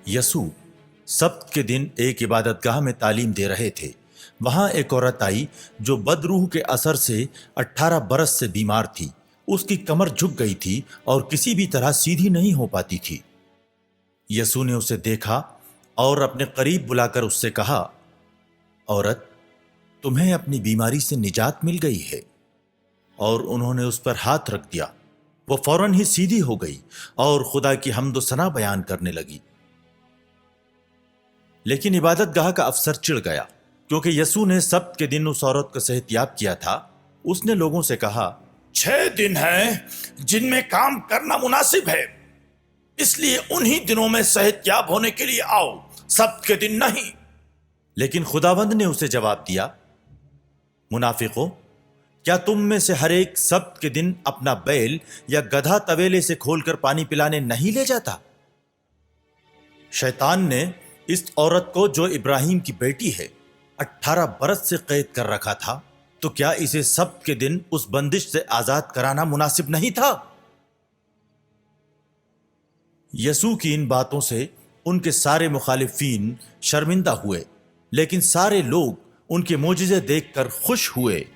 यसू सब्त के दिन एक इबादतगाह में तालीम दे रहे थे। वहां एक औरत आई जो बदरूह के असर से 18 बरस से बीमार थी। उसकी कमर झुक गई थी और किसी भी तरह सीधी नहीं हो पाती थी। यसू ने उसे देखा और अपने करीब बुलाकर उससे कहा, औरत, तुम्हें अपनी बीमारी से निजात मिल गई है। और उन्होंने उस पर हाथ रख दिया। वो फौरन ही सीधी हो गई और खुदा की हम्द व सना बयान करने लगी। लेकिन इबादतगाह का अफसर चिढ़ गया क्योंकि यसू ने सब्त के दिन उस औरत को सेहतयाब किया था। उसने लोगों से कहा, 6 दिन हैं जिनमें काम करना मुनासिब है, इसलिए उन्हीं दिनों में सेहतयाब होने के लिए आओ, सब्त के दिन नहीं। लेकिन खुदावंद ने उसे जवाब दिया, मुनाफिकों, क्या तुम में से हर एक सब्त के दिन अपना बैल या गधा तवेले से खोलकर पानी पिलाने नहीं ले जाता? शैतान ने इस औरत को, जो इब्राहिम की बेटी है, 18 बरस से कैद कर रखा था, तो क्या इसे सब्त के दिन उस बंदिश से आजाद कराना मुनासिब नहीं था? यसू की इन बातों से उनके सारे मुखालिफीन शर्मिंदा हुए, लेकिन सारे लोग उनके मोजिजे देखकर खुश हुए।